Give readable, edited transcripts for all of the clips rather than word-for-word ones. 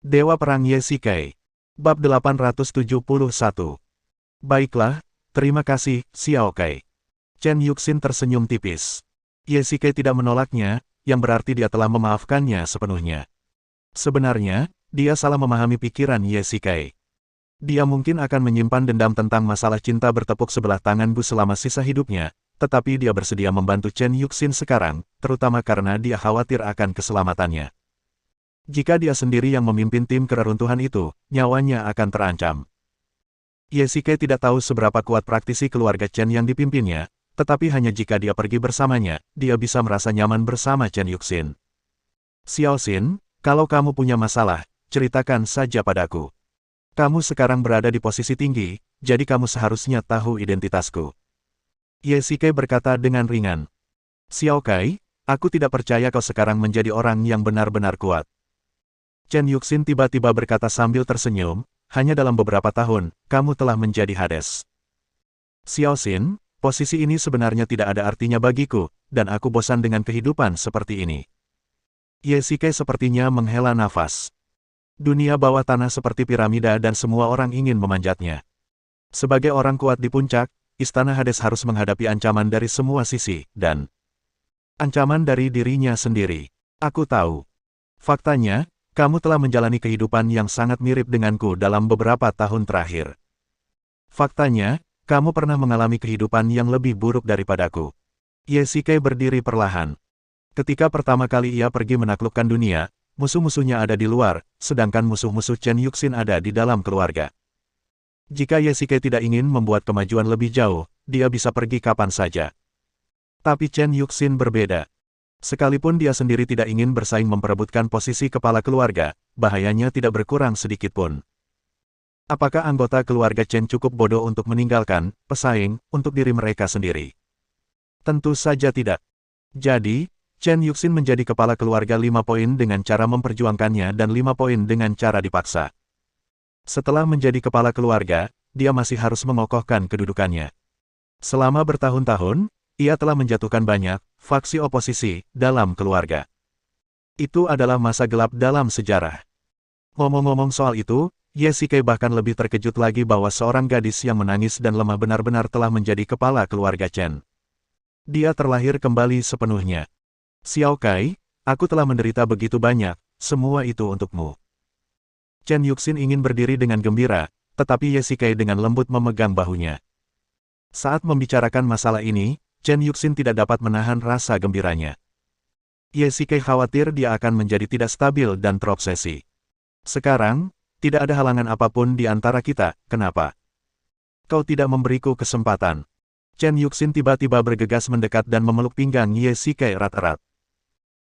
Dewa Perang Ye Shikai. Bab 871. Baiklah, terima kasih, Xiao Kai. Chen Yuxin tersenyum tipis. Ye Shikai tidak menolaknya, yang berarti dia telah memaafkannya sepenuhnya. Sebenarnya, dia salah memahami pikiran Ye Shikai. Dia mungkin akan menyimpan dendam tentang masalah cinta bertepuk sebelah tangan Bu selama sisa hidupnya, tetapi dia bersedia membantu Chen Yuxin sekarang, terutama karena dia khawatir akan keselamatannya. Jika dia sendiri yang memimpin tim keruntuhan itu, nyawanya akan terancam. Ye Shikai tidak tahu seberapa kuat praktisi keluarga Chen yang dipimpinnya, tetapi hanya jika dia pergi bersamanya, dia bisa merasa nyaman bersama Chen Yuxin. Xiao Xin, kalau kamu punya masalah, ceritakan saja padaku. Kamu sekarang berada di posisi tinggi, jadi kamu seharusnya tahu identitasku. Ye Shikai berkata dengan ringan. Xiao Kai, aku tidak percaya kau sekarang menjadi orang yang benar-benar kuat. Chen Yuxin tiba-tiba berkata sambil tersenyum, hanya dalam beberapa tahun, kamu telah menjadi Hades. Xiao Xin, posisi ini sebenarnya tidak ada artinya bagiku, dan aku bosan dengan kehidupan seperti ini. Ye Shikai sepertinya menghela nafas. Dunia bawah tanah seperti piramida dan semua orang ingin memanjatnya. Sebagai orang kuat di puncak, Istana Hades harus menghadapi ancaman dari semua sisi, dan ancaman dari dirinya sendiri. Aku tahu. Faktanya, kamu telah menjalani kehidupan yang sangat mirip denganku dalam beberapa tahun terakhir. Faktanya, kamu pernah mengalami kehidupan yang lebih buruk daripadaku. Ye Shikai berdiri perlahan. Ketika pertama kali ia pergi menaklukkan dunia, musuh-musuhnya ada di luar, sedangkan musuh-musuh Chen Yuxin ada di dalam keluarga. Jika Ye Shikai tidak ingin membuat kemajuan lebih jauh, dia bisa pergi kapan saja. Tapi Chen Yuxin berbeda. Sekalipun dia sendiri tidak ingin bersaing memperebutkan posisi kepala keluarga, bahayanya tidak berkurang sedikitpun. Apakah anggota keluarga Chen cukup bodoh untuk meninggalkan pesaing untuk diri mereka sendiri? Tentu saja tidak. Jadi, Chen Yuxin menjadi kepala keluarga 5 poin dengan cara memperjuangkannya dan 5 poin dengan cara dipaksa. Setelah menjadi kepala keluarga, dia masih harus mengokohkan kedudukannya. Selama bertahun-tahun, ia telah menjatuhkan banyak faksi oposisi dalam keluarga. Itu adalah masa gelap dalam sejarah. Ngomong-ngomong soal itu, Ye Shikai bahkan lebih terkejut lagi bahwa seorang gadis yang menangis dan lemah benar-benar telah menjadi kepala keluarga Chen. Dia terlahir kembali sepenuhnya. Xiao Kai, aku telah menderita begitu banyak, semua itu untukmu. Chen Yuxin ingin berdiri dengan gembira, tetapi Ye Shikai dengan lembut memegang bahunya. Saat membicarakan masalah ini, Chen Yuxin tidak dapat menahan rasa gembiranya. Ye Shikai khawatir dia akan menjadi tidak stabil dan terobsesi. Sekarang, tidak ada halangan apapun di antara kita, kenapa? Kau tidak memberiku kesempatan. Chen Yuxin tiba-tiba bergegas mendekat dan memeluk pinggang Ye Shikai erat-erat.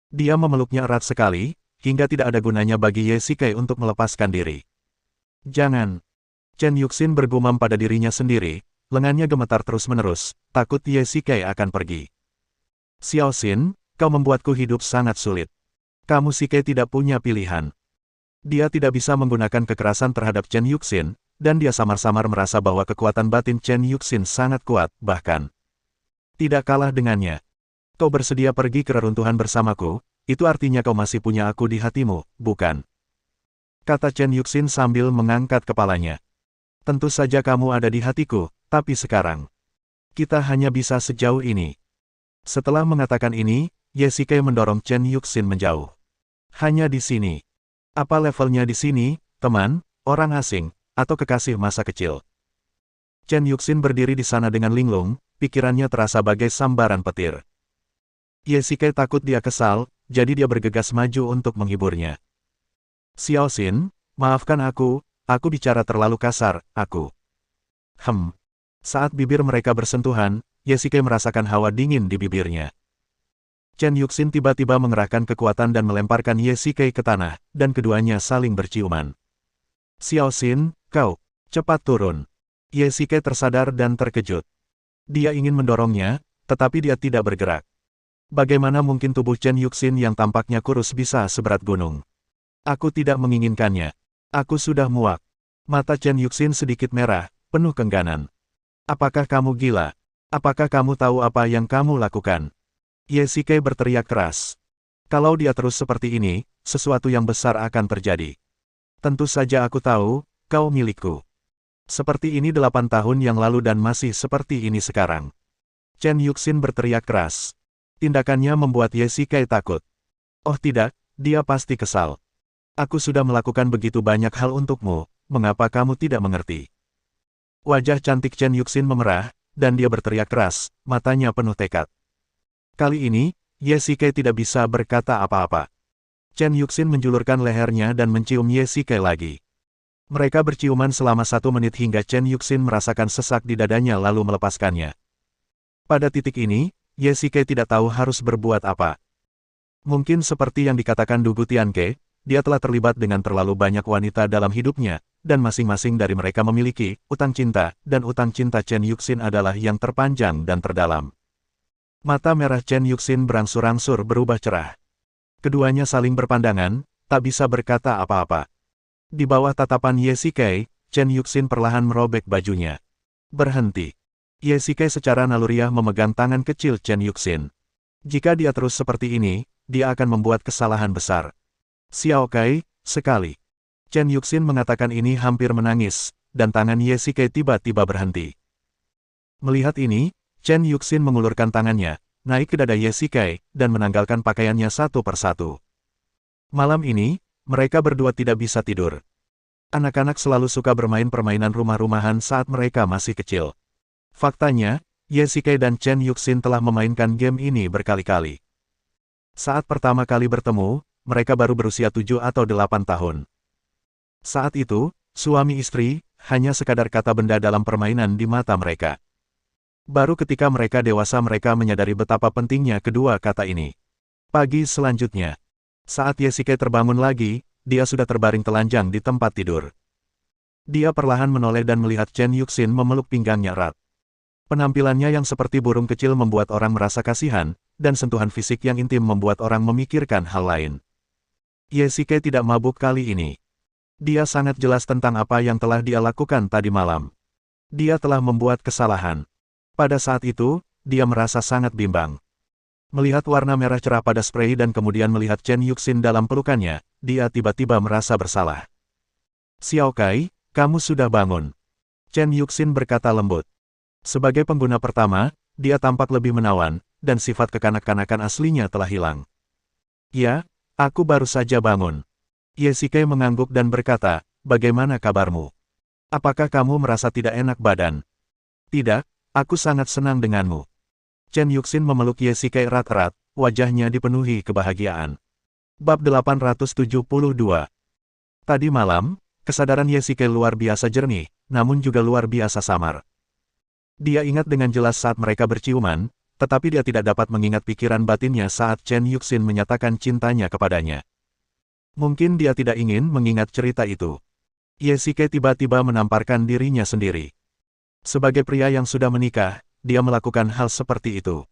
Dia memeluknya erat sekali, hingga tidak ada gunanya bagi Ye Shikai untuk melepaskan diri. Jangan. Chen Yuxin bergumam pada dirinya sendiri. Lengannya gemetar terus-menerus, takut Ye Shikai akan pergi. Xiao Xin, kau membuatku hidup sangat sulit. Kamu Shikai tidak punya pilihan. Dia tidak bisa menggunakan kekerasan terhadap Chen Yuxin, dan dia samar-samar merasa bahwa kekuatan batin Chen Yuxin sangat kuat, bahkan tidak kalah dengannya. Kau bersedia pergi ke reruntuhan bersamaku, itu artinya kau masih punya aku di hatimu, bukan? Kata Chen Yuxin sambil mengangkat kepalanya. Tentu saja kamu ada di hatiku. Tapi sekarang, kita hanya bisa sejauh ini. Setelah mengatakan ini, Ye Shikai mendorong Chen Yuxin menjauh. Hanya di sini. Apa levelnya di sini, teman, orang asing, atau kekasih masa kecil? Chen Yuxin berdiri di sana dengan linglung, pikirannya terasa bagai sambaran petir. Ye Shikai takut dia kesal, jadi dia bergegas maju untuk menghiburnya. Xiao Xin, maafkan aku bicara terlalu kasar, aku. Saat bibir mereka bersentuhan, Ye Shikai merasakan hawa dingin di bibirnya. Chen Yuxin tiba-tiba mengerahkan kekuatan dan melemparkan Ye Shikai ke tanah, dan keduanya saling berciuman. Xiao Xin, kau, cepat turun. Ye Shikai tersadar dan terkejut. Dia ingin mendorongnya, tetapi dia tidak bergerak. Bagaimana mungkin tubuh Chen Yuxin yang tampaknya kurus bisa seberat gunung? Aku tidak menginginkannya. Aku sudah muak. Mata Chen Yuxin sedikit merah, penuh keengganan. Apakah kamu gila? Apakah kamu tahu apa yang kamu lakukan? Ye Shikai berteriak keras. Kalau dia terus seperti ini, sesuatu yang besar akan terjadi. Tentu saja aku tahu, kau milikku. Seperti ini 8 tahun yang lalu dan masih seperti ini sekarang. Chen Yuxin berteriak keras. Tindakannya membuat Ye Shikai takut. Oh tidak, dia pasti kesal. Aku sudah melakukan begitu banyak hal untukmu, mengapa kamu tidak mengerti? Wajah cantik Chen Yuxin memerah, dan dia berteriak keras, matanya penuh tekad. Kali ini, Ye Shikai tidak bisa berkata apa-apa. Chen Yuxin menjulurkan lehernya dan mencium Ye Shikai lagi. Mereka berciuman selama 1 menit hingga Chen Yuxin merasakan sesak di dadanya lalu melepaskannya. Pada titik ini, Ye Shikai tidak tahu harus berbuat apa. Mungkin seperti yang dikatakan Du Gutianke, dia telah terlibat dengan terlalu banyak wanita dalam hidupnya, dan masing-masing dari mereka memiliki utang cinta, dan utang cinta Chen Yuxin adalah yang terpanjang dan terdalam. Mata merah Chen Yuxin berangsur-angsur berubah cerah. Keduanya saling berpandangan, tak bisa berkata apa-apa. Di bawah tatapan Ye Shikai, Chen Yuxin perlahan merobek bajunya. Berhenti. Ye Shikai secara naluriah memegang tangan kecil Chen Yuxin. Jika dia terus seperti ini, dia akan membuat kesalahan besar. Xiao Kai, sekali. Chen Yuxin mengatakan ini hampir menangis, dan tangan Ye Shikai tiba-tiba berhenti. Melihat ini, Chen Yuxin mengulurkan tangannya, naik ke dada Ye Shikai, dan menanggalkan pakaiannya satu persatu. Malam ini, mereka berdua tidak bisa tidur. Anak-anak selalu suka bermain permainan rumah-rumahan saat mereka masih kecil. Faktanya, Ye Shikai dan Chen Yuxin telah memainkan game ini berkali-kali. Saat pertama kali bertemu, mereka baru berusia 7 atau 8 tahun. Saat itu, suami istri, hanya sekadar kata benda dalam permainan di mata mereka. Baru ketika mereka dewasa mereka menyadari betapa pentingnya kedua kata ini. Pagi selanjutnya, saat Ye Shikai terbangun lagi, dia sudah terbaring telanjang di tempat tidur. Dia perlahan menoleh dan melihat Chen Yuxin memeluk pinggangnya erat. Penampilannya yang seperti burung kecil membuat orang merasa kasihan, dan sentuhan fisik yang intim membuat orang memikirkan hal lain. Ye Shikai tidak mabuk kali ini. Dia sangat jelas tentang apa yang telah dia lakukan tadi malam. Dia telah membuat kesalahan. Pada saat itu, dia merasa sangat bimbang. Melihat warna merah cerah pada spray dan kemudian melihat Chen Yuxin dalam pelukannya, dia tiba-tiba merasa bersalah. Xiao Kai, kamu sudah bangun. Chen Yuxin berkata lembut. Sebagai pengguna pertama, dia tampak lebih menawan, dan sifat kekanak-kanakan aslinya telah hilang. Ya, aku baru saja bangun. Ye Shikai mengangguk dan berkata, bagaimana kabarmu? Apakah kamu merasa tidak enak badan? Tidak, aku sangat senang denganmu. Chen Yuxin memeluk Ye Shikai erat-erat, wajahnya dipenuhi kebahagiaan. Bab 872. Tadi malam, kesadaran Ye Shikai luar biasa jernih, namun juga luar biasa samar. Dia ingat dengan jelas saat mereka berciuman, tetapi dia tidak dapat mengingat pikiran batinnya saat Chen Yuxin menyatakan cintanya kepadanya. Mungkin dia tidak ingin mengingat cerita itu. Ye Shikai tiba-tiba menamparkan dirinya sendiri. Sebagai pria yang sudah menikah, dia melakukan hal seperti itu.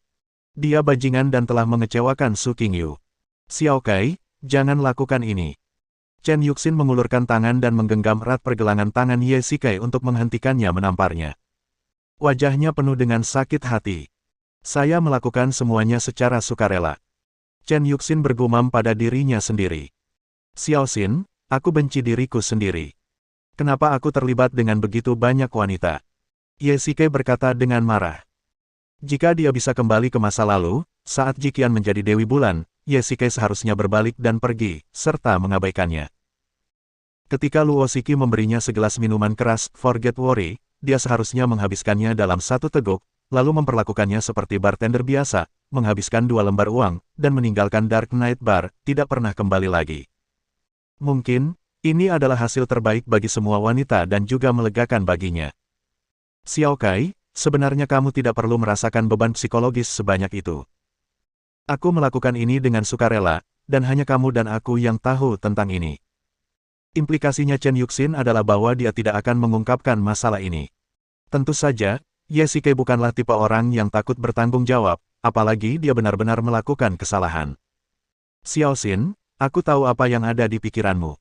Dia bajingan dan telah mengecewakan Su Qingyu. Xiao Kai, jangan lakukan ini. Chen Yuxin mengulurkan tangan dan menggenggam erat pergelangan tangan Ye Shikai untuk menghentikannya menamparnya. Wajahnya penuh dengan sakit hati. Saya melakukan semuanya secara sukarela. Chen Yuxin bergumam pada dirinya sendiri. Xiao Xin, aku benci diriku sendiri. Kenapa aku terlibat dengan begitu banyak wanita? Ye Shikai berkata dengan marah. Jika dia bisa kembali ke masa lalu, saat Jiqian menjadi Dewi Bulan, Ye Shikai seharusnya berbalik dan pergi, serta mengabaikannya. Ketika Luo Shiki memberinya segelas minuman keras, Forget Worry, dia seharusnya menghabiskannya dalam satu teguk, lalu memperlakukannya seperti bartender biasa, menghabiskan 2 lembar uang, dan meninggalkan Dark Knight Bar, tidak pernah kembali lagi. Mungkin, ini adalah hasil terbaik bagi semua wanita dan juga melegakan baginya. Xiao Kai, sebenarnya kamu tidak perlu merasakan beban psikologis sebanyak itu. Aku melakukan ini dengan sukarela, dan hanya kamu dan aku yang tahu tentang ini. Implikasinya Chen Yuxin adalah bahwa dia tidak akan mengungkapkan masalah ini. Tentu saja, Ye Shikai bukanlah tipe orang yang takut bertanggung jawab, apalagi dia benar-benar melakukan kesalahan. Xiao Xin, aku tahu apa yang ada di pikiranmu.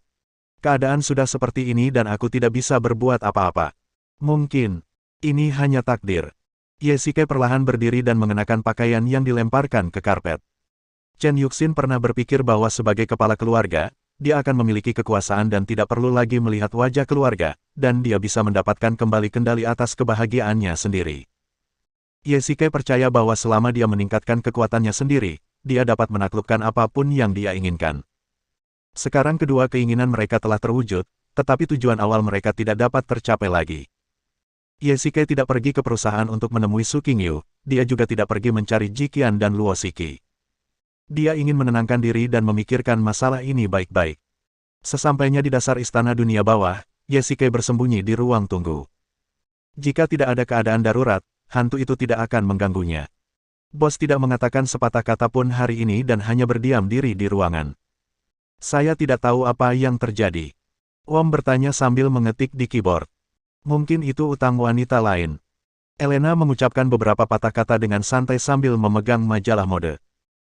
Keadaan sudah seperti ini dan aku tidak bisa berbuat apa-apa. Mungkin ini hanya takdir. Ye Shikai perlahan berdiri dan mengenakan pakaian yang dilemparkan ke karpet. Chen Yuxin pernah berpikir bahwa sebagai kepala keluarga, dia akan memiliki kekuasaan dan tidak perlu lagi melihat wajah keluarga, dan dia bisa mendapatkan kembali kendali atas kebahagiaannya sendiri. Yesike percaya bahwa selama dia meningkatkan kekuatannya sendiri, dia dapat menaklukkan apapun yang dia inginkan. Sekarang kedua keinginan mereka telah terwujud, tetapi tujuan awal mereka tidak dapat tercapai lagi. Yesike tidak pergi ke perusahaan untuk menemui Su Qingyu, dia juga tidak pergi mencari Jiqian dan Luo Shiki. Dia ingin menenangkan diri dan memikirkan masalah ini baik-baik. Sesampainya di dasar istana dunia bawah, Yesike bersembunyi di ruang tunggu. Jika tidak ada keadaan darurat, hantu itu tidak akan mengganggunya. Bos tidak mengatakan sepatah kata pun hari ini dan hanya berdiam diri di ruangan. Saya tidak tahu apa yang terjadi. Wom bertanya sambil mengetik di keyboard. Mungkin itu utang wanita lain. Elena mengucapkan beberapa patah kata dengan santai sambil memegang majalah mode.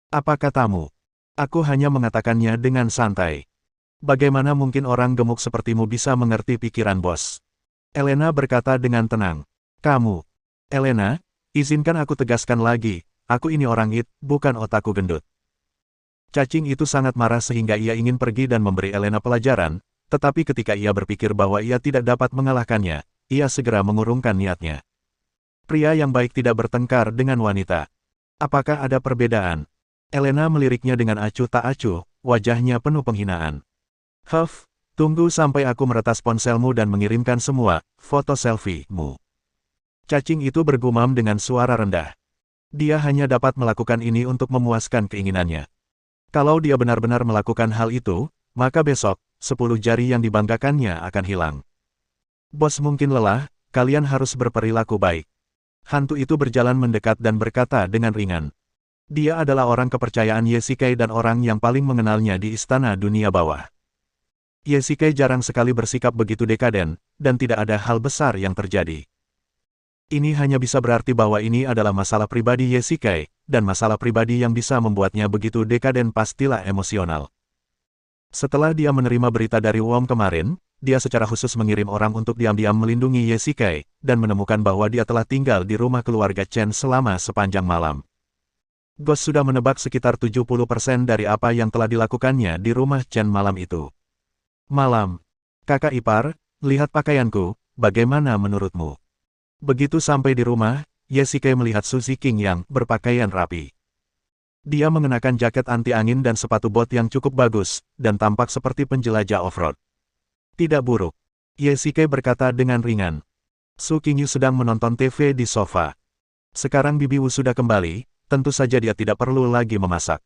Apa katamu? Aku hanya mengatakannya dengan santai. Bagaimana mungkin orang gemuk sepertimu bisa mengerti pikiran bos? Elena berkata dengan tenang. Kamu. Elena, izinkan aku tegaskan lagi, aku ini orang it, bukan otaku gendut. Cacing itu sangat marah sehingga ia ingin pergi dan memberi Elena pelajaran, tetapi ketika ia berpikir bahwa ia tidak dapat mengalahkannya, ia segera mengurungkan niatnya. Pria yang baik tidak bertengkar dengan wanita. Apakah ada perbedaan? Elena meliriknya dengan acuh tak acuh, wajahnya penuh penghinaan. Huff, tunggu sampai aku meretas ponselmu dan mengirimkan semua foto selfie-mu. Cacing itu bergumam dengan suara rendah. Dia hanya dapat melakukan ini untuk memuaskan keinginannya. Kalau dia benar-benar melakukan hal itu, maka besok, 10 jari yang dibanggakannya akan hilang. Bos mungkin lelah, kalian harus berperilaku baik. Hantu itu berjalan mendekat dan berkata dengan ringan. Dia adalah orang kepercayaan Yesike dan orang yang paling mengenalnya di istana dunia bawah. Yesike jarang sekali bersikap begitu dekaden, dan tidak ada hal besar yang terjadi. Ini hanya bisa berarti bahwa ini adalah masalah pribadi Yesike, dan masalah pribadi yang bisa membuatnya begitu dekaden pastilah emosional. Setelah dia menerima berita dari Wom kemarin, dia secara khusus mengirim orang untuk diam-diam melindungi Yesike, dan menemukan bahwa dia telah tinggal di rumah keluarga Chen selama sepanjang malam. Ghost sudah menebak sekitar 70% dari apa yang telah dilakukannya di rumah Chen malam itu. Malam. Kakak ipar, lihat pakaianku, bagaimana menurutmu? Begitu sampai di rumah, Yesike melihat Su Ziqing yang berpakaian rapi. Dia mengenakan jaket anti-angin dan sepatu bot yang cukup bagus, dan tampak seperti penjelajah off-road. Tidak buruk. Yesike berkata dengan ringan. Su Qingyu sedang menonton TV di sofa. Sekarang Bibi Wu sudah kembali, tentu saja dia tidak perlu lagi memasak.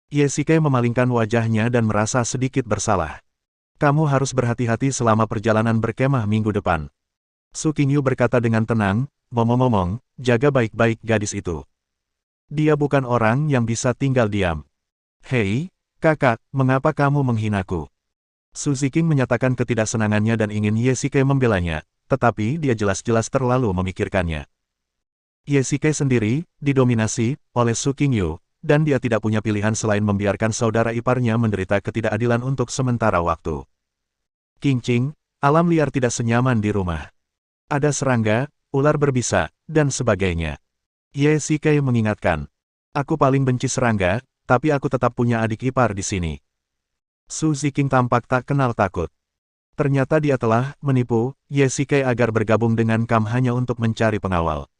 Yesike memalingkan wajahnya dan merasa sedikit bersalah. Kamu harus berhati-hati selama perjalanan berkemah minggu depan. Su Qingyu berkata dengan tenang, ngomong-ngomong, jaga baik-baik gadis itu. Dia bukan orang yang bisa tinggal diam. Hei, kakak, mengapa kamu menghinaku? Su Ziqing menyatakan ketidaksenangannya dan ingin Yesike membelanya, tetapi dia jelas-jelas terlalu memikirkannya. Yesike sendiri, didominasi, oleh Su Qingyu, dan dia tidak punya pilihan selain membiarkan saudara iparnya menderita ketidakadilan untuk sementara waktu. Qingqing, alam liar tidak senyaman di rumah. Ada serangga, ular berbisa, dan sebagainya. Yesike mengingatkan. Aku paling benci serangga, tapi aku tetap punya adik ipar di sini. Su Ziqing tampak tak kenal takut. Ternyata dia telah menipu Yesike agar bergabung dengan Kam hanya untuk mencari pengawal.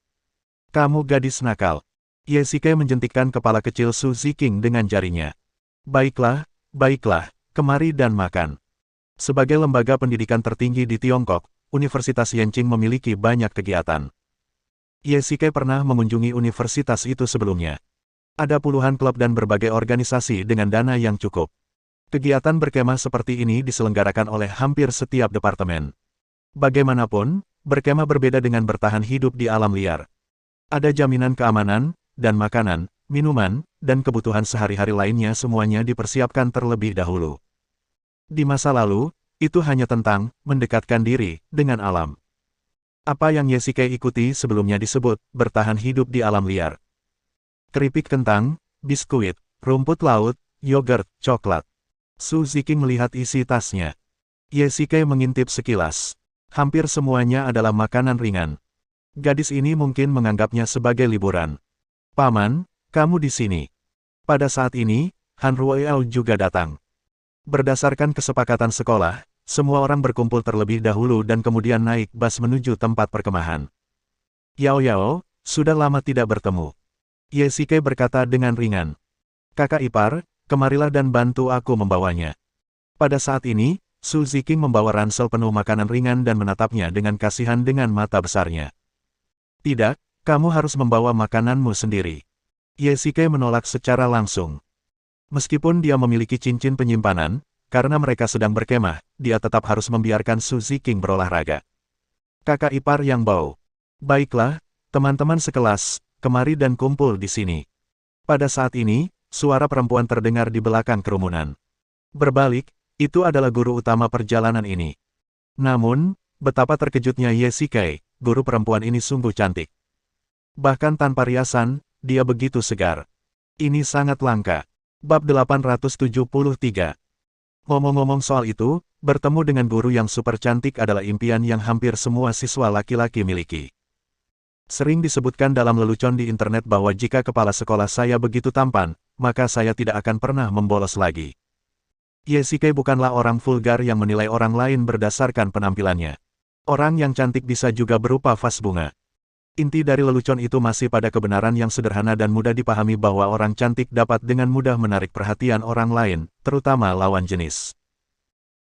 Kamu gadis nakal. Yesike menjentikkan kepala kecil Su Ziqing dengan jarinya. Baiklah, baiklah, kemari dan makan. Sebagai lembaga pendidikan tertinggi di Tiongkok, Universitas Yenqing memiliki banyak kegiatan. Yesike pernah mengunjungi universitas itu sebelumnya. Ada puluhan klub dan berbagai organisasi dengan dana yang cukup. Kegiatan berkemah seperti ini diselenggarakan oleh hampir setiap departemen. Bagaimanapun, berkemah berbeda dengan bertahan hidup di alam liar. Ada jaminan keamanan, dan makanan, minuman, dan kebutuhan sehari-hari lainnya semuanya dipersiapkan terlebih dahulu. Di masa lalu, itu hanya tentang mendekatkan diri dengan alam. Apa yang Yesike ikuti sebelumnya disebut bertahan hidup di alam liar. Keripik kentang, biskuit, rumput laut, yogurt, coklat. Su Ziqing melihat isi tasnya. Yesike mengintip sekilas. Hampir semuanya adalah makanan ringan. Gadis ini mungkin menganggapnya sebagai liburan. Paman, kamu di sini. Pada saat ini, Han Ruoyao juga datang. Berdasarkan kesepakatan sekolah, semua orang berkumpul terlebih dahulu dan kemudian naik bus menuju tempat perkemahan. Yao Yao, sudah lama tidak bertemu. Ye Shike berkata dengan ringan. Kakak ipar, kemarilah dan bantu aku membawanya. Pada saat ini, Su Ziking membawa ransel penuh makanan ringan dan menatapnya dengan kasihan dengan mata besarnya. Tidak, kamu harus membawa makananmu sendiri. Ye Shike menolak secara langsung. Meskipun dia memiliki cincin penyimpanan, karena mereka sedang berkemah, dia tetap harus membiarkan Su Ziking berolahraga. Kakak ipar yang bau. Baiklah, teman-teman sekelas, kemari dan kumpul di sini. Pada saat ini, suara perempuan terdengar di belakang kerumunan. Berbalik, itu adalah guru utama perjalanan ini. Namun, betapa terkejutnya Ye Shike, guru perempuan ini sungguh cantik. Bahkan tanpa riasan, dia begitu segar. Ini sangat langka. Bab 873. Ngomong-ngomong soal itu, bertemu dengan guru yang super cantik adalah impian yang hampir semua siswa laki-laki miliki. Sering disebutkan dalam lelucon di internet bahwa jika kepala sekolah saya begitu tampan, maka saya tidak akan pernah membolos lagi. Ye Shike bukanlah orang vulgar yang menilai orang lain berdasarkan penampilannya. Orang yang cantik bisa juga berupa vas bunga. Inti dari lelucon itu masih pada kebenaran yang sederhana dan mudah dipahami bahwa orang cantik dapat dengan mudah menarik perhatian orang lain, terutama lawan jenis.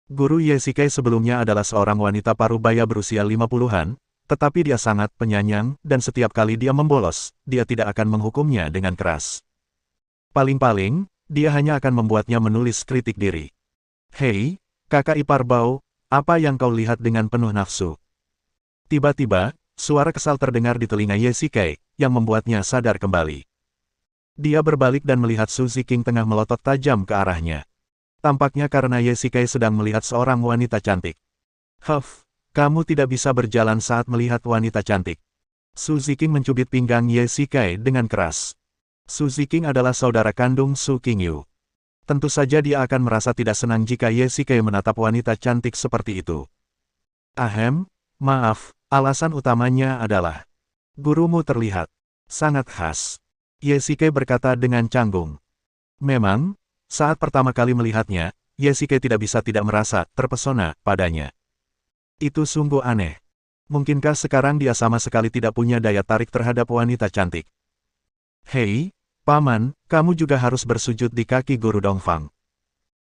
Guru Ye Shike sebelumnya adalah seorang wanita parubaya berusia 50-an, tetapi dia sangat penyayang, dan setiap kali dia membolos, dia tidak akan menghukumnya dengan keras. Paling-paling, dia hanya akan membuatnya menulis kritik diri. Hei, kakak ipar bau, apa yang kau lihat dengan penuh nafsu? Tiba-tiba, suara kesal terdengar di telinga Ye Shike, yang membuatnya sadar kembali. Dia berbalik dan melihat Su Ziking tengah melotot tajam ke arahnya. Tampaknya karena Ye Shike sedang melihat seorang wanita cantik. Huff, kamu tidak bisa berjalan saat melihat wanita cantik. Su Ziking mencubit pinggang Ye Shike dengan keras. Su Ziking adalah saudara kandung Su Qingyu. Tentu saja dia akan merasa tidak senang jika Ye Shike menatap wanita cantik seperti itu. Ahem, maaf. Alasan utamanya adalah, gurumu terlihat sangat khas. Ye Shike berkata dengan canggung. Memang, saat pertama kali melihatnya, Ye Shike tidak bisa tidak merasa terpesona padanya. Itu sungguh aneh. Mungkinkah sekarang dia sama sekali tidak punya daya tarik terhadap wanita cantik? Hei, paman, kamu juga harus bersujud di kaki guru Dongfang.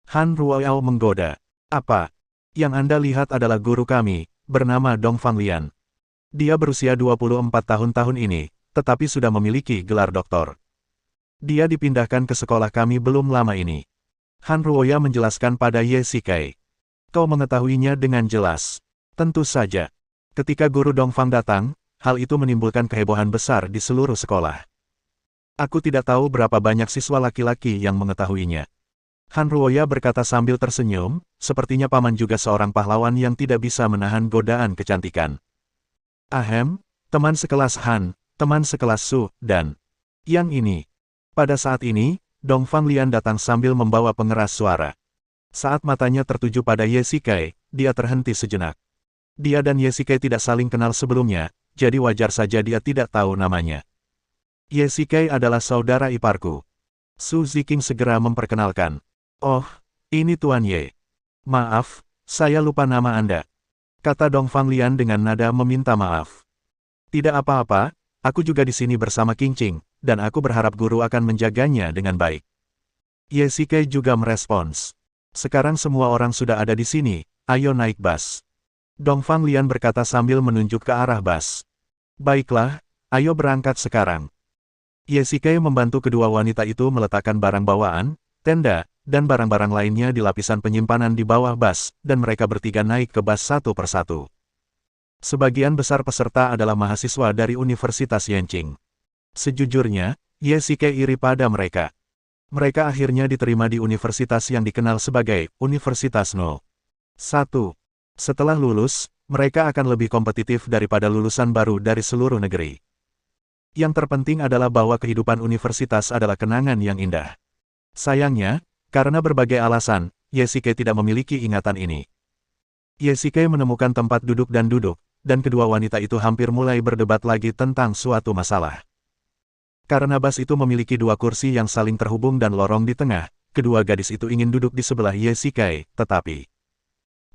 Han Ruoyao menggoda. Apa? Yang Anda lihat adalah guru kami, bernama Dongfang Lian. Dia berusia 24 tahun ini, tetapi sudah memiliki gelar doktor. Dia dipindahkan ke sekolah kami belum lama ini. Han Ruoya menjelaskan pada Ye Shike. Kau mengetahuinya dengan jelas. Tentu saja. Ketika guru Dongfang datang, hal itu menimbulkan kehebohan besar di seluruh sekolah. Aku tidak tahu berapa banyak siswa laki-laki yang mengetahuinya. Han Ruoya berkata sambil tersenyum, sepertinya paman juga seorang pahlawan yang tidak bisa menahan godaan kecantikan. Ahem, teman sekelas Han, teman sekelas Su, dan yang ini. Pada saat ini, Dongfang Lian datang sambil membawa pengeras suara. Saat matanya tertuju pada Ye Shike, dia terhenti sejenak. Dia dan Ye Shike tidak saling kenal sebelumnya, jadi wajar saja dia tidak tahu namanya. Ye Shike adalah saudara iparku. Su Ziking segera memperkenalkan. Oh, ini Tuan Ye. Maaf, saya lupa nama Anda. Kata Dongfang Lian dengan nada meminta maaf. Tidak apa-apa, aku juga di sini bersama Qingqing, dan aku berharap guru akan menjaganya dengan baik. Ye Shike juga merespons. Sekarang semua orang sudah ada di sini, ayo naik bus. Dongfang Lian berkata sambil menunjuk ke arah bus. Baiklah, ayo berangkat sekarang. Ye Shike membantu kedua wanita itu meletakkan barang bawaan, tenda, dan barang-barang lainnya di lapisan penyimpanan di bawah bus, dan mereka bertiga naik ke bus satu persatu. Sebagian besar peserta adalah mahasiswa dari Universitas Yanqing. Sejujurnya, Ye Shike iri pada mereka. Mereka akhirnya diterima di universitas yang dikenal sebagai Universitas No. 1. Setelah lulus, mereka akan lebih kompetitif daripada lulusan baru dari seluruh negeri. Yang terpenting adalah bahwa kehidupan universitas adalah kenangan yang indah. Sayangnya, karena berbagai alasan, Ye Shike tidak memiliki ingatan ini. Ye Shike menemukan tempat duduk, dan kedua wanita itu hampir mulai berdebat lagi tentang suatu masalah. Karena bus itu memiliki dua kursi yang saling terhubung dan lorong di tengah, kedua gadis itu ingin duduk di sebelah Ye Shikai, tetapi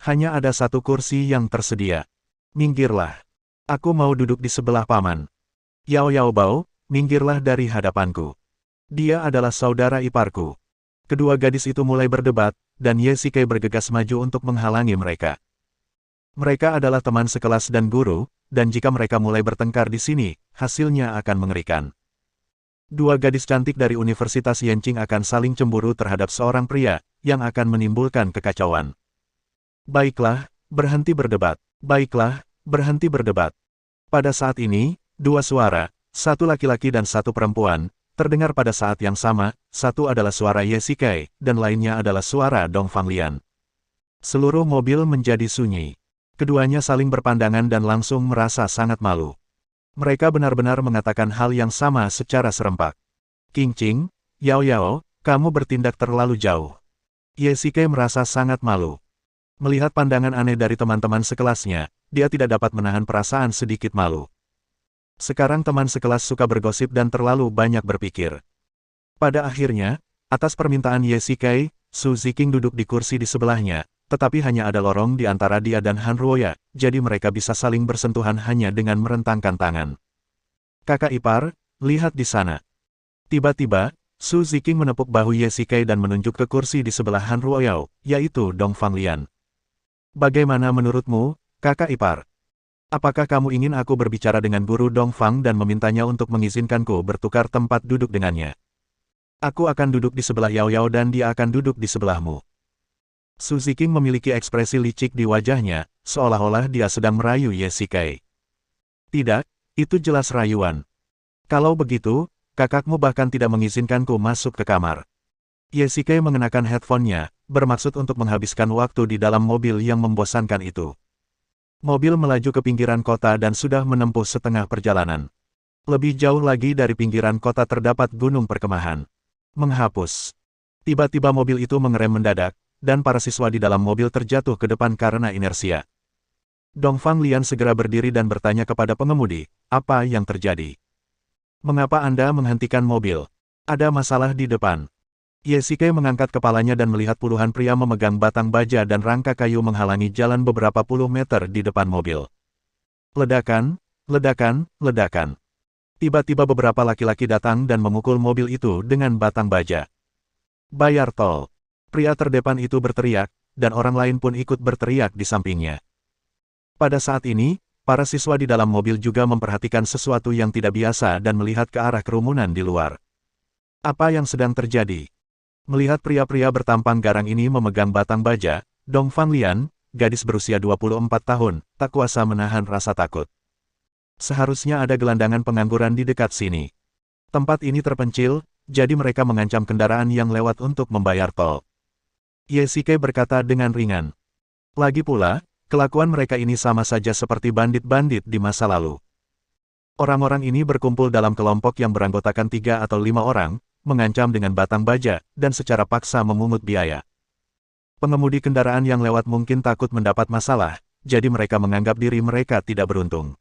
hanya ada satu kursi yang tersedia. Minggirlah. Aku mau duduk di sebelah paman. Yao Yao Bao, minggirlah dari hadapanku. Dia adalah saudara iparku. Kedua gadis itu mulai berdebat, dan Ye Shikai bergegas maju untuk menghalangi mereka. Mereka adalah teman sekelas dan guru, dan jika mereka mulai bertengkar di sini, hasilnya akan mengerikan. Dua gadis cantik dari Universitas Yanqing akan saling cemburu terhadap seorang pria, yang akan menimbulkan kekacauan. Baiklah, berhenti berdebat. Baiklah, berhenti berdebat. Pada saat ini, dua suara, satu laki-laki dan satu perempuan, terdengar pada saat yang sama, satu adalah suara Ye Shikai, dan lainnya adalah suara Dong Fanglian. Seluruh mobil menjadi sunyi. Keduanya saling berpandangan dan langsung merasa sangat malu. Mereka benar-benar mengatakan hal yang sama secara serempak. Qingqing, Yao Yao, kamu bertindak terlalu jauh. Ye Shikai merasa sangat malu. Melihat pandangan aneh dari teman-teman sekelasnya, dia tidak dapat menahan perasaan sedikit malu. Sekarang teman sekelas suka bergosip dan terlalu banyak berpikir. Pada akhirnya, atas permintaan Ye Shikai, Su Ziqing duduk di kursi di sebelahnya, tetapi hanya ada lorong di antara dia dan Han Ruoya, jadi mereka bisa saling bersentuhan hanya dengan merentangkan tangan. Kakak ipar, lihat di sana. Tiba-tiba, Su Ziqing menepuk bahu Ye Shikai dan menunjuk ke kursi di sebelah Han Ruoyao, yaitu Dong Fanglian. Bagaimana menurutmu, kakak ipar? Apakah kamu ingin aku berbicara dengan guru Dong Fang dan memintanya untuk mengizinkanku bertukar tempat duduk dengannya? Aku akan duduk di sebelah Yao Yao dan dia akan duduk di sebelahmu. Su Ziqing memiliki ekspresi licik di wajahnya, seolah-olah dia sedang merayu Ye Shikai. Tidak, itu jelas rayuan. Kalau begitu, kakakmu bahkan tidak mengizinkanku masuk ke kamar. Ye Shikai mengenakan headphone-nya, bermaksud untuk menghabiskan waktu di dalam mobil yang membosankan itu. Mobil melaju ke pinggiran kota dan sudah menempuh setengah perjalanan. Lebih jauh lagi dari pinggiran kota terdapat gunung perkemahan. Menghapus. Tiba-tiba mobil itu mengerem mendadak, dan para siswa di dalam mobil terjatuh ke depan karena inersia. Dong Fanglian segera berdiri dan bertanya kepada pengemudi, apa yang terjadi? Mengapa Anda menghentikan mobil? Ada masalah di depan. Ye Shikai mengangkat kepalanya dan melihat puluhan pria memegang batang baja dan rangka kayu menghalangi jalan beberapa puluh meter di depan mobil. Ledakan, ledakan, ledakan. Tiba-tiba beberapa laki-laki datang dan memukul mobil itu dengan batang baja. Bayar tol. Pria terdepan itu berteriak, dan orang lain pun ikut berteriak di sampingnya. Pada saat ini, para siswa di dalam mobil juga memperhatikan sesuatu yang tidak biasa dan melihat ke arah kerumunan di luar. Apa yang sedang terjadi? Melihat pria-pria bertampang garang ini memegang batang baja, Dong Fanglian, gadis berusia 24 tahun, tak kuasa menahan rasa takut. Seharusnya ada gelandangan pengangguran di dekat sini. Tempat ini terpencil, jadi mereka mengancam kendaraan yang lewat untuk membayar tol. Ye Shikai berkata dengan ringan. Lagi pula, kelakuan mereka ini sama saja seperti bandit-bandit di masa lalu. Orang-orang ini berkumpul dalam kelompok yang beranggotakan 3 atau 5 orang, mengancam dengan batang baja, dan secara paksa memungut biaya. Pengemudi kendaraan yang lewat mungkin takut mendapat masalah, jadi mereka menganggap diri mereka tidak beruntung.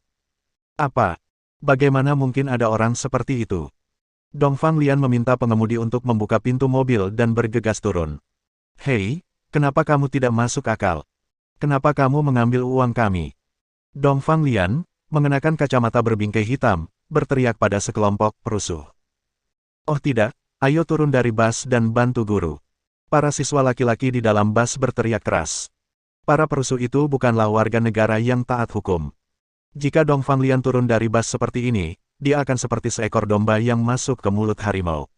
Apa? Bagaimana mungkin ada orang seperti itu? Dong Fanglian meminta pengemudi untuk membuka pintu mobil dan bergegas turun. Hei, kenapa kamu tidak masuk akal? Kenapa kamu mengambil uang kami? Dong Fanglian, mengenakan kacamata berbingkai hitam, berteriak pada sekelompok perusuh. Oh tidak, ayo turun dari bus dan bantu guru. Para siswa laki-laki di dalam bus berteriak keras. Para perusuh itu bukanlah warga negara yang taat hukum. Jika Dong Fanglian turun dari bus seperti ini, dia akan seperti seekor domba yang masuk ke mulut harimau.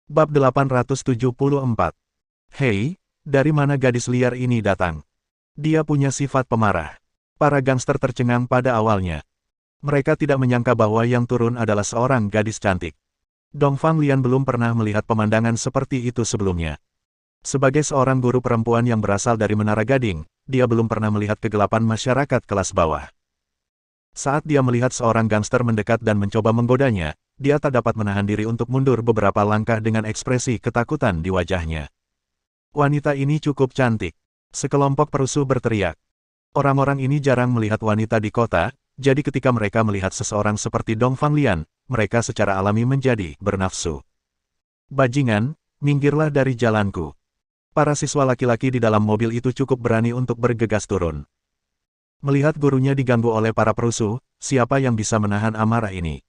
Bab 874. Hei, dari mana gadis liar ini datang? Dia punya sifat pemarah. Para gangster tercengang pada awalnya. Mereka tidak menyangka bahwa yang turun adalah seorang gadis cantik. Dong Fanglian belum pernah melihat pemandangan seperti itu sebelumnya. Sebagai seorang guru perempuan yang berasal dari Menara Gading, dia belum pernah melihat kegelapan masyarakat kelas bawah. Saat dia melihat seorang gangster mendekat dan mencoba menggodanya, dia tak dapat menahan diri untuk mundur beberapa langkah dengan ekspresi ketakutan di wajahnya. Wanita ini cukup cantik. Sekelompok perusuh berteriak. Orang-orang ini jarang melihat wanita di kota, jadi ketika mereka melihat seseorang seperti Dong Fanglian, mereka secara alami menjadi bernafsu. Bajingan, minggirlah dari jalanku. Para siswa laki-laki di dalam mobil itu cukup berani untuk bergegas turun. Melihat gurunya diganggu oleh para perusuh, siapa yang bisa menahan amarah ini?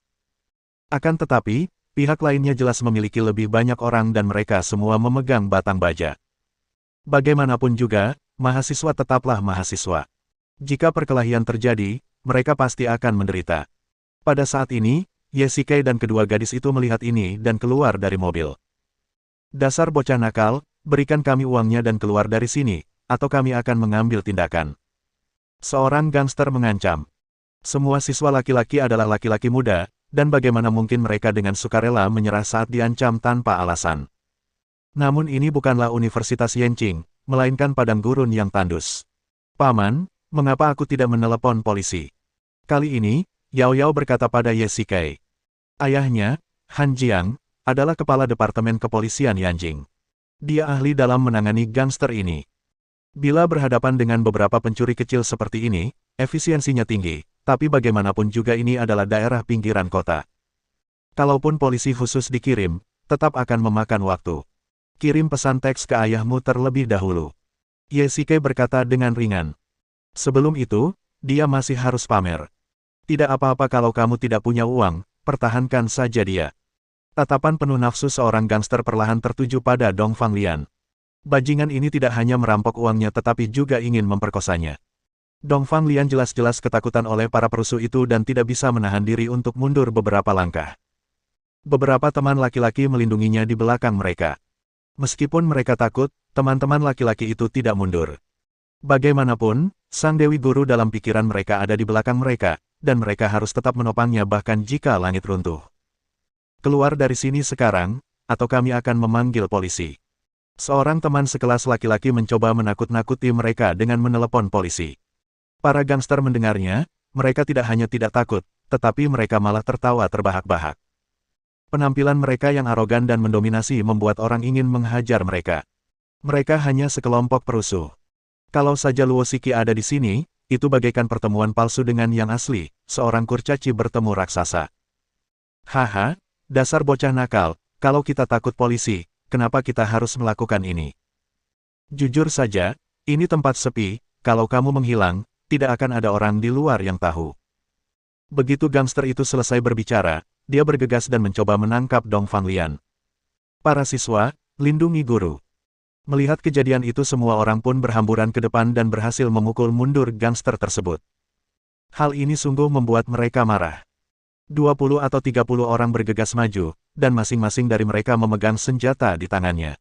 Akan tetapi, pihak lainnya jelas memiliki lebih banyak orang dan mereka semua memegang batang baja. Bagaimanapun juga, mahasiswa tetaplah mahasiswa. Jika perkelahian terjadi, mereka pasti akan menderita. Pada saat ini, Yesike dan kedua gadis itu melihat ini dan keluar dari mobil. Dasar bocah nakal, berikan kami uangnya dan keluar dari sini, atau kami akan mengambil tindakan. Seorang gangster mengancam. Semua siswa laki-laki adalah laki-laki muda, dan bagaimana mungkin mereka dengan sukarela menyerah saat diancam tanpa alasan. Namun ini bukanlah Universitas Yenching, melainkan padang gurun yang tandus. Paman, mengapa aku tidak menelepon polisi? Kali ini, Yao Yao berkata pada Yesike. Ayahnya, Han Jiang, adalah kepala Departemen Kepolisian Yanjing. Dia ahli dalam menangani gangster ini. Bila berhadapan dengan beberapa pencuri kecil seperti ini, efisiensinya tinggi, tapi bagaimanapun juga ini adalah daerah pinggiran kota. Kalaupun polisi khusus dikirim, tetap akan memakan waktu. Kirim pesan teks ke ayahmu terlebih dahulu. Yesike berkata dengan ringan. Sebelum itu, dia masih harus pamer. Tidak apa-apa kalau kamu tidak punya uang, pertahankan saja dia. Tatapan penuh nafsu seorang gangster perlahan tertuju pada Dong Fanglian. Bajingan ini tidak hanya merampok uangnya tetapi juga ingin memperkosanya. Dong Fanglian jelas-jelas ketakutan oleh para perusuh itu dan tidak bisa menahan diri untuk mundur beberapa langkah. Beberapa teman laki-laki melindunginya di belakang mereka. Meskipun mereka takut, teman-teman laki-laki itu tidak mundur. Bagaimanapun, sang Dewi Guru dalam pikiran mereka ada di belakang mereka, dan mereka harus tetap menopangnya bahkan jika langit runtuh. Keluar dari sini sekarang, atau kami akan memanggil polisi. Seorang teman sekelas laki-laki mencoba menakut-nakuti mereka dengan menelepon polisi. Para gangster mendengarnya, mereka tidak hanya tidak takut, tetapi mereka malah tertawa terbahak-bahak. Penampilan mereka yang arogan dan mendominasi membuat orang ingin menghajar mereka. Mereka hanya sekelompok perusuh. Kalau saja Luo Shiki ada di sini, itu bagaikan pertemuan palsu dengan yang asli, seorang kurcaci bertemu raksasa. Haha, dasar bocah nakal, kalau kita takut polisi, kenapa kita harus melakukan ini? Jujur saja, ini tempat sepi, kalau kamu menghilang, tidak akan ada orang di luar yang tahu. Begitu gangster itu selesai berbicara, dia bergegas dan mencoba menangkap Dong Fanglian. Para siswa, lindungi guru. Melihat kejadian itu semua orang pun berhamburan ke depan dan berhasil memukul mundur gangster tersebut. Hal ini sungguh membuat mereka marah. 20 atau 30 orang bergegas maju, dan masing-masing dari mereka memegang senjata di tangannya.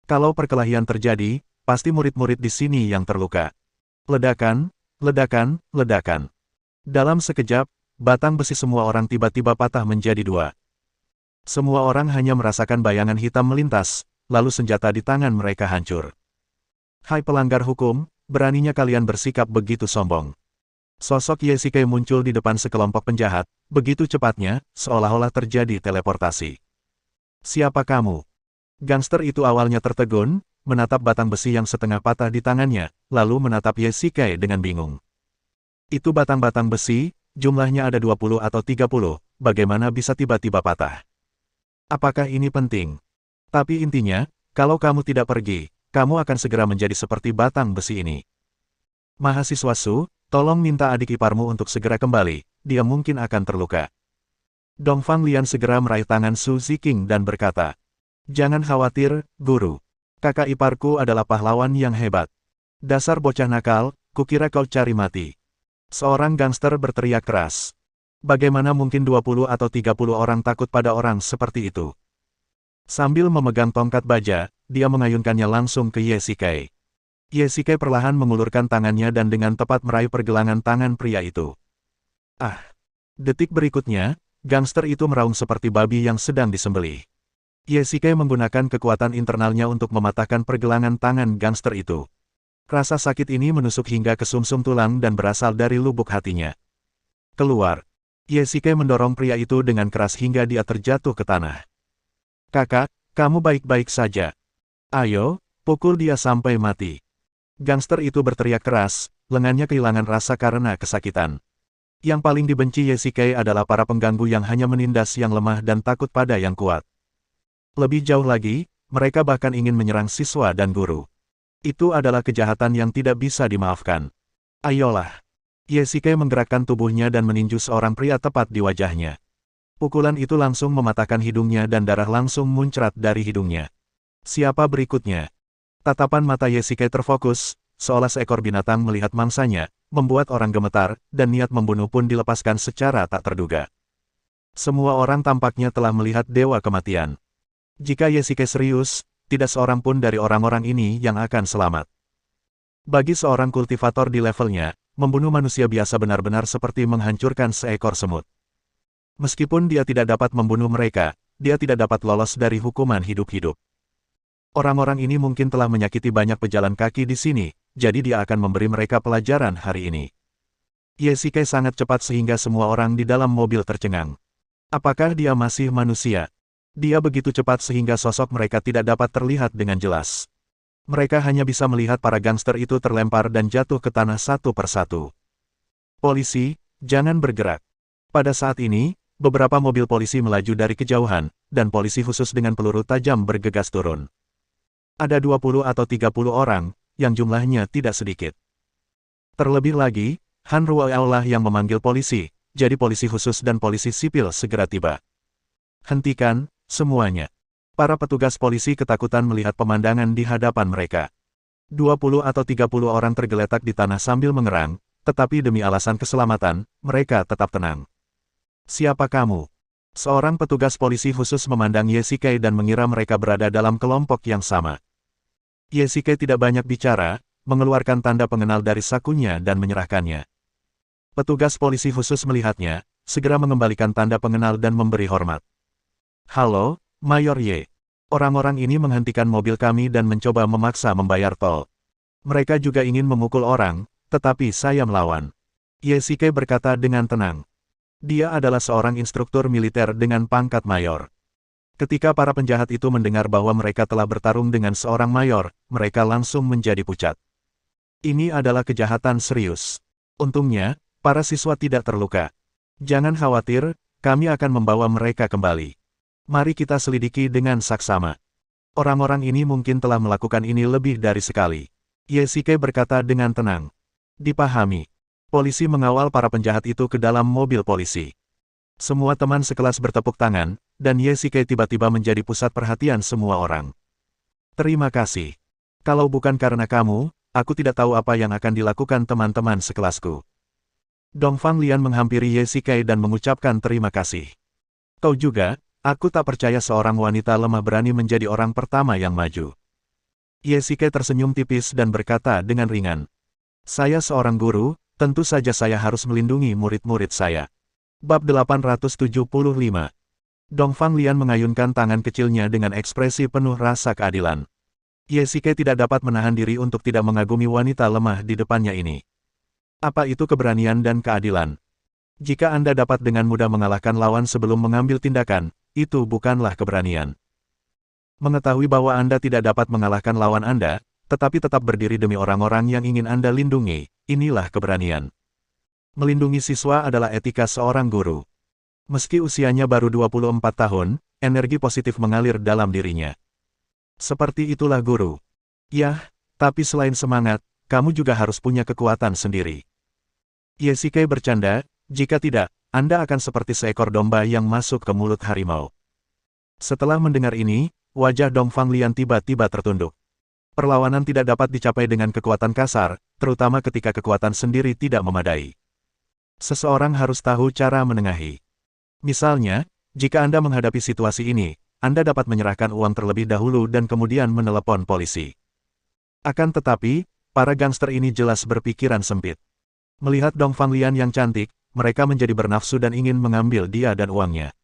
Kalau perkelahian terjadi, pasti murid-murid di sini yang terluka. Ledakan, ledakan, ledakan. Dalam sekejap, batang besi semua orang tiba-tiba patah menjadi dua. Semua orang hanya merasakan bayangan hitam melintas, lalu senjata di tangan mereka hancur. Hai pelanggar hukum, beraninya kalian bersikap begitu sombong. Sosok Yesike muncul di depan sekelompok penjahat, begitu cepatnya, seolah-olah terjadi teleportasi. Siapa kamu? Gangster itu awalnya tertegun, menatap batang besi yang setengah patah di tangannya, lalu menatap Yesike dengan bingung. Itu batang-batang besi, jumlahnya ada 20 atau 30, bagaimana bisa tiba-tiba patah? Apakah ini penting? Tapi intinya, kalau kamu tidak pergi, kamu akan segera menjadi seperti batang besi ini. Mahasiswa Su, tolong minta adik iparmu untuk segera kembali, dia mungkin akan terluka. Dong Fanglian segera meraih tangan Su Ziking dan berkata, jangan khawatir, guru. Kakak iparku adalah pahlawan yang hebat. Dasar bocah nakal, kukira kau cari mati. Seorang gangster berteriak keras. Bagaimana mungkin 20 atau 30 orang takut pada orang seperti itu? Sambil memegang tongkat baja, dia mengayunkannya langsung ke Yesike. Yesike perlahan mengulurkan tangannya dan dengan tepat meraih pergelangan tangan pria itu. Ah! Detik berikutnya, gangster itu meraung seperti babi yang sedang disembelih. Yesike menggunakan kekuatan internalnya untuk mematahkan pergelangan tangan gangster itu. Rasa sakit ini menusuk hingga ke sumsum tulang dan berasal dari lubuk hatinya. Keluar! Yesike mendorong pria itu dengan keras hingga dia terjatuh ke tanah. Kakak, kamu baik-baik saja. Ayo, pukul dia sampai mati. Gangster itu berteriak keras, lengannya kehilangan rasa karena kesakitan. Yang paling dibenci Yesike adalah para pengganggu yang hanya menindas yang lemah dan takut pada yang kuat. Lebih jauh lagi, Mereka bahkan ingin menyerang siswa dan guru. Itu adalah kejahatan yang tidak bisa dimaafkan. Ayolah. Yesike menggerakkan tubuhnya dan meninju seorang pria tepat di wajahnya. Pukulan itu langsung mematahkan hidungnya dan darah langsung muncrat dari hidungnya. Siapa berikutnya? Tatapan mata Yesike terfokus, seolah seekor binatang melihat mangsanya, membuat orang gemetar, dan niat membunuh pun dilepaskan secara tak terduga. Semua orang tampaknya telah melihat dewa kematian. Jika Yesike serius, tidak seorang pun dari orang-orang ini yang akan selamat. Bagi seorang kultivator di levelnya, membunuh manusia biasa benar-benar seperti menghancurkan seekor semut. Meskipun dia tidak dapat membunuh mereka, dia tidak dapat lolos dari hukuman hidup-hidup. Orang-orang ini mungkin telah menyakiti banyak pejalan kaki di sini, jadi dia akan memberi mereka pelajaran hari ini. Yesike sangat cepat sehingga semua orang di dalam mobil tercengang. Apakah dia masih manusia? Dia begitu cepat sehingga sosok mereka tidak dapat terlihat dengan jelas. Mereka hanya bisa melihat para gangster itu terlempar dan jatuh ke tanah satu persatu. Polisi, jangan bergerak. Pada saat ini, beberapa mobil polisi melaju dari kejauhan, dan polisi khusus dengan peluru tajam bergegas turun. Ada 20 atau 30 orang, yang jumlahnya tidak sedikit. Terlebih lagi, Han Ruoyao lah yang memanggil polisi, jadi polisi khusus dan polisi sipil segera tiba. Hentikan, semuanya. Para petugas polisi ketakutan melihat pemandangan di hadapan mereka. 20 atau 30 orang tergeletak di tanah sambil mengerang, tetapi demi alasan keselamatan, mereka tetap tenang. Siapa kamu? Seorang petugas polisi khusus memandang Yesike dan mengira mereka berada dalam kelompok yang sama. Yesike tidak banyak bicara, mengeluarkan tanda pengenal dari sakunya dan menyerahkannya. Petugas polisi khusus melihatnya, segera mengembalikan tanda pengenal dan memberi hormat. Halo, Mayor Ye. Orang-orang ini menghentikan mobil kami dan mencoba memaksa membayar tol. Mereka juga ingin memukul orang, tetapi saya melawan. Yesike berkata dengan tenang. Dia adalah seorang instruktur militer dengan pangkat mayor. Ketika para penjahat itu mendengar bahwa mereka telah bertarung dengan seorang mayor, mereka langsung menjadi pucat. Ini adalah kejahatan serius. Untungnya, para siswa tidak terluka. Jangan khawatir, kami akan membawa mereka kembali. Mari kita selidiki dengan saksama. Orang-orang ini mungkin telah melakukan ini lebih dari sekali. Yesike berkata dengan tenang. Dipahami. Polisi mengawal para penjahat itu ke dalam mobil polisi. Semua teman sekelas bertepuk tangan, dan Yesike tiba-tiba menjadi pusat perhatian semua orang. Terima kasih. Kalau bukan karena kamu, aku tidak tahu apa yang akan dilakukan teman-teman sekelasku. Dongfang Lian menghampiri Yesike dan mengucapkan terima kasih. Kau juga. Aku tak percaya seorang wanita lemah berani menjadi orang pertama yang maju. Yesike tersenyum tipis dan berkata dengan ringan. Saya seorang guru, tentu saja saya harus melindungi murid-murid saya. Bab 875. Dongfang Lian mengayunkan tangan kecilnya dengan ekspresi penuh rasa keadilan. Yesike tidak dapat menahan diri untuk tidak mengagumi wanita lemah di depannya ini. Apa itu keberanian dan keadilan? Jika Anda dapat dengan mudah mengalahkan lawan sebelum mengambil tindakan, itu bukanlah keberanian. Mengetahui bahwa Anda tidak dapat mengalahkan lawan Anda, tetapi tetap berdiri demi orang-orang yang ingin Anda lindungi, inilah keberanian. Melindungi siswa adalah etika seorang guru. Meski usianya baru 24 tahun, energi positif mengalir dalam dirinya. Seperti itulah guru. Yah, tapi selain semangat, kamu juga harus punya kekuatan sendiri. Yesike bercanda, jika tidak, Anda akan seperti seekor domba yang masuk ke mulut harimau. Setelah mendengar ini, wajah Dongfang Lian tiba-tiba tertunduk. Perlawanan tidak dapat dicapai dengan kekuatan kasar, terutama ketika kekuatan sendiri tidak memadai. Seseorang harus tahu cara menengahi. Misalnya, jika Anda menghadapi situasi ini, Anda dapat menyerahkan uang terlebih dahulu dan kemudian menelepon polisi. Akan tetapi, para gangster ini jelas berpikiran sempit. Melihat Dongfang Lian yang cantik, mereka menjadi bernafsu dan ingin mengambil dia dan uangnya.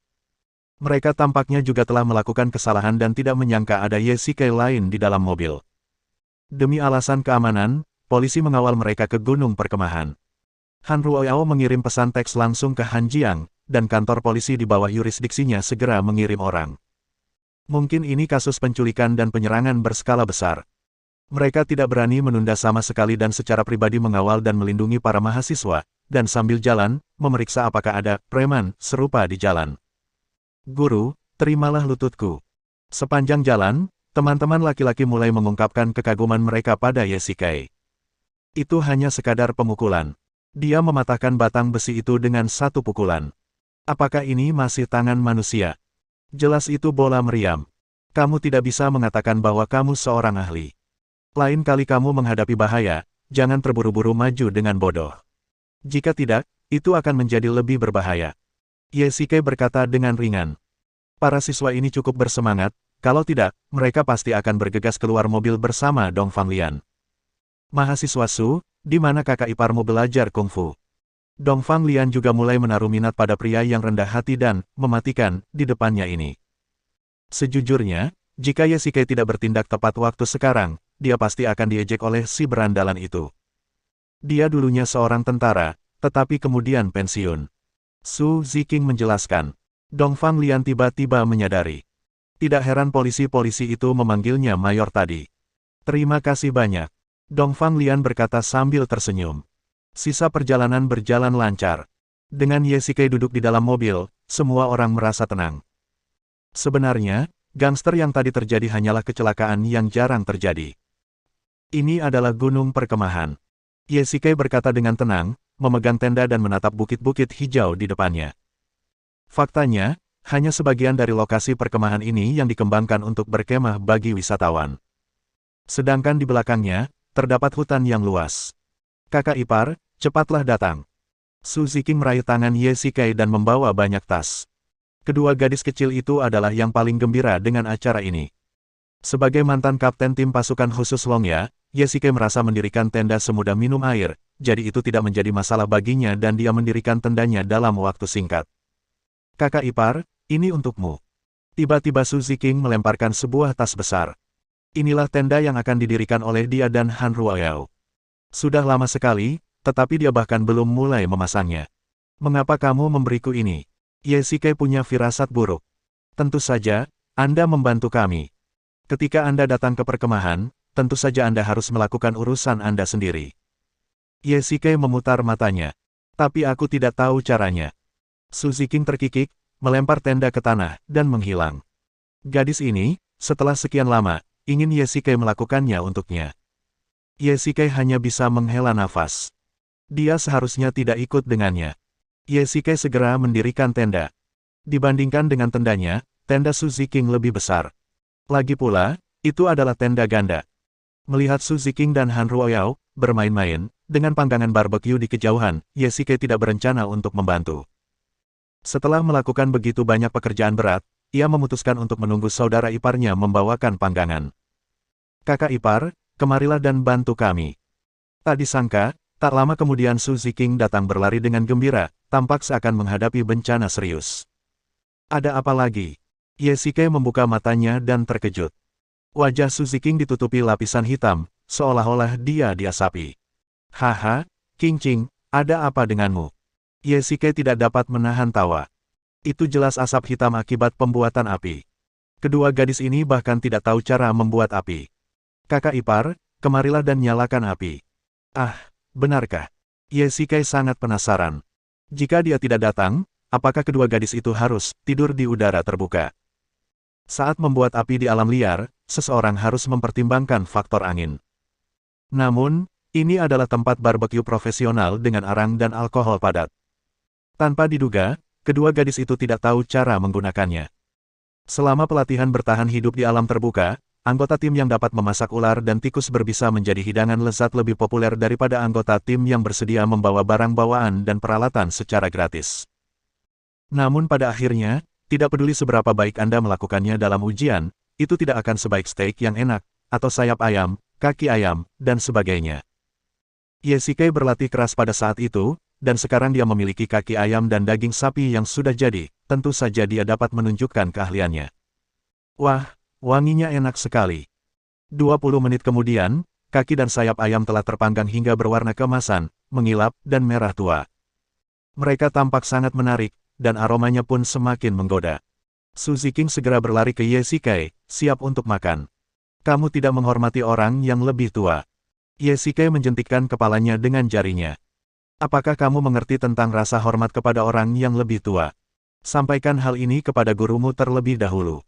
Mereka tampaknya juga telah melakukan kesalahan dan tidak menyangka ada Yesike lain di dalam mobil. Demi alasan keamanan, polisi mengawal mereka ke gunung perkemahan. Han Ruoyao mengirim pesan teks langsung ke Han Jiang, dan kantor polisi di bawah yurisdiksinya segera mengirim orang. Mungkin ini kasus penculikan dan penyerangan berskala besar. Mereka tidak berani menunda sama sekali dan secara pribadi mengawal dan melindungi para mahasiswa, dan sambil jalan, memeriksa apakah ada preman serupa di jalan. Guru, terimalah lututku. Sepanjang jalan, Teman-teman laki-laki mulai mengungkapkan kekaguman mereka pada Yesikai. Itu hanya sekadar pemukulan. Dia mematahkan batang besi itu dengan satu pukulan. Apakah ini masih tangan manusia? Jelas itu bola meriam. Kamu tidak bisa mengatakan bahwa kamu seorang ahli. Lain kali kamu menghadapi bahaya, jangan terburu-buru maju dengan bodoh. Jika tidak, itu akan menjadi lebih berbahaya. Yesikai berkata dengan ringan. Para siswa ini cukup bersemangat, kalau tidak, mereka pasti akan bergegas keluar mobil bersama Dong Fanglian. Mahasiswa Su, di mana kakak iparmu belajar kungfu? Dong Fanglian juga mulai menaruh minat pada pria yang rendah hati dan mematikan di depannya ini. Sejujurnya, jika Yesikai tidak bertindak tepat waktu sekarang, dia pasti akan diejek oleh si berandalan itu. Dia dulunya seorang tentara, tetapi kemudian pensiun. Su Ziking menjelaskan. Dong Fanglian tiba-tiba menyadari. Tidak heran polisi-polisi itu memanggilnya mayor tadi. Terima kasih banyak. Dong Fanglian berkata sambil tersenyum. Sisa perjalanan berjalan lancar. Dengan Yesikai duduk di dalam mobil, semua orang merasa tenang. Sebenarnya, gangster yang tadi terjadi hanyalah kecelakaan yang jarang terjadi. Ini adalah gunung perkemahan. Yesikai berkata dengan tenang, memegang tenda dan menatap bukit-bukit hijau di depannya. Faktanya, hanya sebagian dari lokasi perkemahan ini yang dikembangkan untuk berkemah bagi wisatawan. Sedangkan di belakangnya, terdapat hutan yang luas. Kakak ipar, cepatlah datang. Su Ziking meraih tangan Yesikai dan membawa banyak tas. Kedua gadis kecil itu adalah yang paling gembira dengan acara ini. Sebagai mantan kapten tim pasukan khusus Longya, Yesikai merasa mendirikan tenda semudah minum air, jadi itu tidak menjadi masalah baginya dan dia mendirikan tendanya dalam waktu singkat. Kakak ipar, ini untukmu. Tiba-tiba Su Ziking melemparkan sebuah tas besar. Inilah tenda yang akan didirikan oleh dia dan Han Ruoyao. Sudah lama sekali, tetapi dia bahkan belum mulai memasangnya. Mengapa kamu memberiku ini? Yesikai punya firasat buruk. Tentu saja, Anda membantu kami. Ketika Anda datang ke perkemahan, tentu saja Anda harus melakukan urusan Anda sendiri. Yesikai memutar matanya. Tapi aku tidak tahu caranya. Su Ziking terkikik, melempar tenda ke tanah, dan menghilang. Gadis ini, setelah sekian lama, ingin Yesikai melakukannya untuknya. Yesikai hanya bisa menghela nafas. Dia seharusnya tidak ikut dengannya. Yesikai segera mendirikan tenda. Dibandingkan dengan tendanya, tenda Su Ziking lebih besar. Lagi pula, itu adalah tenda ganda. Melihat Su Ziking dan Han Ruoyao bermain-main dengan panggangan barbeque di kejauhan, Yesikai tidak berencana untuk membantu. Setelah melakukan begitu banyak pekerjaan berat, ia memutuskan untuk menunggu saudara iparnya membawakan panggangan. Kakak ipar, kemarilah dan bantu kami. Tak disangka, tak lama kemudian Su Ziking datang berlari dengan gembira, tampak seakan menghadapi bencana serius. Ada apa lagi? Yesikai membuka matanya dan terkejut. Wajah Su Ziking ditutupi lapisan hitam, seolah-olah dia diasapi. Haha, Qingqing, ada apa denganmu? Yesikai tidak dapat menahan tawa. Itu jelas asap hitam akibat pembuatan api. Kedua gadis ini bahkan tidak tahu cara membuat api. Kakak ipar, kemarilah dan nyalakan api. Ah, benarkah? Yesikai sangat penasaran. Jika dia tidak datang, apakah kedua gadis itu harus tidur di udara terbuka? Saat membuat api di alam liar, seseorang harus mempertimbangkan faktor angin. Namun, ini adalah tempat barbeque profesional dengan arang dan alkohol padat. Tanpa diduga, kedua gadis itu tidak tahu cara menggunakannya. Selama pelatihan bertahan hidup di alam terbuka, anggota tim yang dapat memasak ular dan tikus berbisa menjadi hidangan lezat lebih populer daripada anggota tim yang bersedia membawa barang bawaan dan peralatan secara gratis. Namun pada akhirnya, tidak peduli seberapa baik Anda melakukannya dalam ujian, itu tidak akan sebaik steak yang enak, atau sayap ayam, kaki ayam, dan sebagainya. Yesikai berlatih keras pada saat itu, dan sekarang dia memiliki kaki ayam dan daging sapi yang sudah jadi, tentu saja dia dapat menunjukkan keahliannya. Wah, wanginya enak sekali. 20 menit kemudian, kaki dan sayap ayam telah terpanggang hingga berwarna keemasan, mengilap, dan merah tua. Mereka tampak sangat menarik, dan aromanya pun semakin menggoda. Su Ziking segera berlari ke Yesikai, siap untuk makan. Kamu tidak menghormati orang yang lebih tua. Yesikai menjentikkan kepalanya dengan jarinya. Apakah kamu mengerti tentang rasa hormat kepada orang yang lebih tua? Sampaikan hal ini kepada gurumu terlebih dahulu.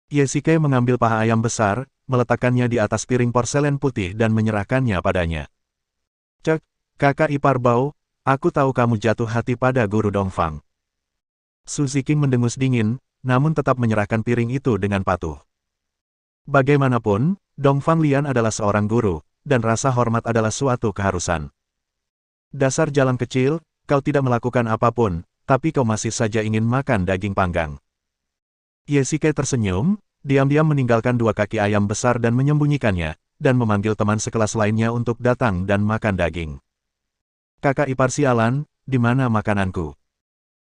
Yesike mengambil paha ayam besar, meletakkannya di atas piring porselen putih dan menyerahkannya padanya. Cek, kakak ipar Bao, aku tahu kamu jatuh hati pada guru Dongfang. Su Ziqing mendengus dingin, namun tetap menyerahkan piring itu dengan patuh. Bagaimanapun, Dongfang Lian adalah seorang guru, dan rasa hormat adalah suatu keharusan. Dasar jalan kecil, kau tidak melakukan apapun, tapi kau masih saja ingin makan daging panggang. Yesike tersenyum, diam-diam meninggalkan 2 kaki ayam besar dan menyembunyikannya, dan memanggil teman sekelas lainnya untuk datang dan makan daging. Kakak ipar sialan, di mana makananku?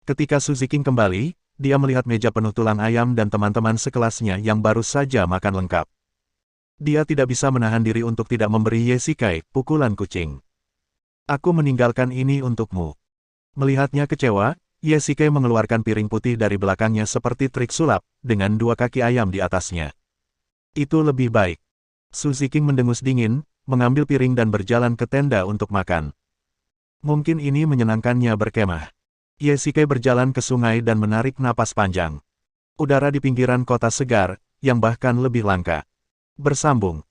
Ketika Su Ziqing kembali, dia melihat meja penuh tulang ayam dan teman-teman sekelasnya yang baru saja makan lengkap. Dia tidak bisa menahan diri untuk tidak memberi Yesike pukulan kucing. Aku meninggalkan ini untukmu. Melihatnya kecewa, Yesike mengeluarkan piring putih dari belakangnya seperti trik sulap, dengan 2 kaki ayam di atasnya. Itu lebih baik. Su Ziqing mendengus dingin, mengambil piring dan berjalan ke tenda untuk makan. Mungkin ini menyenangkannya berkemah. Yesike berjalan ke sungai dan menarik napas panjang. Udara di pinggiran kota segar, yang bahkan lebih langka. Bersambung.